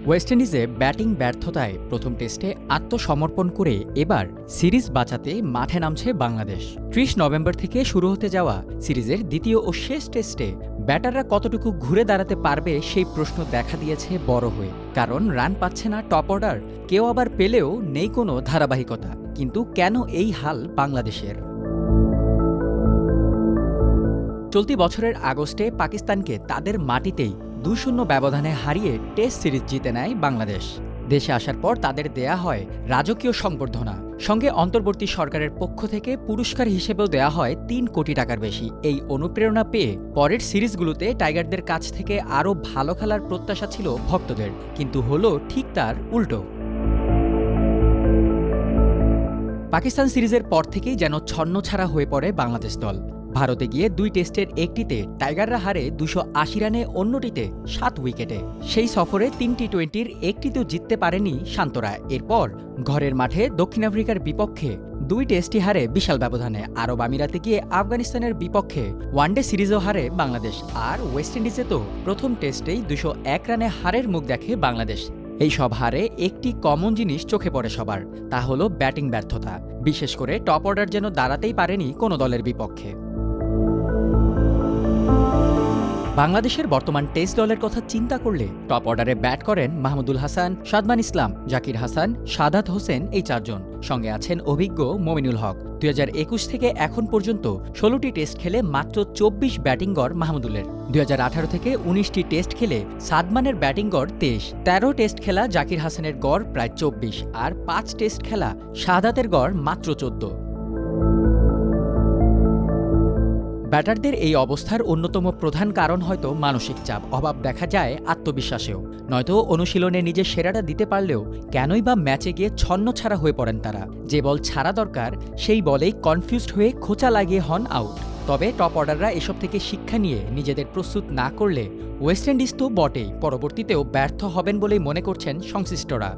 West ইন্ডিজে batting ব্যর্থতায় প্রথম টেস্টে আত্মসমর্পণ করে এবার সিরিজ বাঁচাতে মাঠে নামছে বাংলাদেশ। ৩০ নভেম্বর থেকে শুরু হতে যাওয়া সিরিজের দ্বিতীয় ও শেষ টেস্টে ব্যাটাররা কতটুকু ঘুরে দাঁড়াতে পারবে সেই প্রশ্ন দেখা দিয়েছে বড় হয়ে। কারণ রান পাচ্ছে না টপ অর্ডার, কেউ আবার পেলেও নেই কোনো ধারাবাহিকতা। কিন্তু কেন এই হাল বাংলাদেশের? চলতি বছরের আগস্টে পাকিস্তানকে তাদের মাটিতেই ২-০ ব্যবধানে হারিয়ে টেস্ট সিরিজ জিতে নেয় বাংলাদেশ। দেশে আসার পর তাদের দেয়া হয় রাজকীয় সংবর্ধনা, সঙ্গে অন্তর্বর্তী সরকারের পক্ষ থেকে পুরস্কার হিসেবেও দেয়া হয় ৩ কোটি টাকার বেশি। এই অনুপ্রেরণা পেয়ে পরের সিরিজগুলোতে টাইগারদের কাছ থেকে আরও ভালো খেলার প্রত্যাশা ছিল ভক্তদের, কিন্তু হলো ঠিক তার উল্টো। পাকিস্তান সিরিজের পর থেকেই যেন ছন্নছাড়া হয়ে পড়ে বাংলাদেশ দল। ভারতে গিয়ে ২ টেস্টের একটিতে টাইগাররা হারে ২৮০ রানে, অন্যটিতে ৭ উইকেটে। সেই সফরে ৩ টি-২০-র একটিতেও জিততে পারেনি শান্তরা। এরপর ঘরের মাঠে দক্ষিণ আফ্রিকার বিপক্ষে ২ টেস্টই হারে বিশাল ব্যবধানে। আরব আমিরাতে গিয়ে আফগানিস্তানের বিপক্ষে ওয়ানডে সিরিজও হারে বাংলাদেশ। আর ওয়েস্ট ইন্ডিজে তো প্রথম টেস্টেই ২০১ রানে হারের মুখ দেখে বাংলাদেশ। এই সব হারে একটি কমন জিনিস চোখে পড়ে সবার, তা হলো ব্যাটিং ব্যর্থতা। বিশেষ করে টপ অর্ডার যেন দাঁড়াতেই পারেনি কোনো দলের বিপক্ষে। বাংলাদেশের বর্তমান টেস্ট দলের কথা চিন্তা করলে টপ অর্ডারে ব্যাট করেন মাহমুদুল হাসান, সাদমান ইসলাম, জাকির হাসান, সাদাত হোসেন, এই ৪ জন। সঙ্গে আছেন অভিজ্ঞ মমিনুল হক। ২০২১ থেকে এখন পর্যন্ত ১৬টি টেস্ট খেলে মাত্র ২৪ ব্যাটিং গড় মাহমুদুলের। ২০১৮ থেকে ১৯টি টেস্ট খেলে সাদমানের ব্যাটিং গড় ২৩। ১৩ টেস্ট খেলা জাকির হাসানের গড় প্রায় ২৪, আর ৫ টেস্ট খেলা সাদাতের গড় মাত্র ১৪। ব্যাটারদের এই অবস্থার অন্যতম প্রধান কারণ হয়তো মানসিক চাপ, অভাব দেখা যায় আত্মবিশ্বাসেও। নয়তো অনুশীলনে নিজের সেরাটা দিতে পারলেও কেনই বা ম্যাচে গিয়ে ছন্নছাড়া হয়ে পড়েন তারা। যে বল ছাড়া দরকার সেই বলেই কনফিউজড হয়ে খোঁচা লাগিয়ে হন আউট। তবে টপ অর্ডাররা এসব থেকে শিক্ষা নিয়ে নিজেদের প্রস্তুত না করলে ওয়েস্ট ইন্ডিজ তো বটেই, পরবর্তীতেও ব্যর্থ হবেন বলেই মনে করছেন সংশ্লিষ্টরা।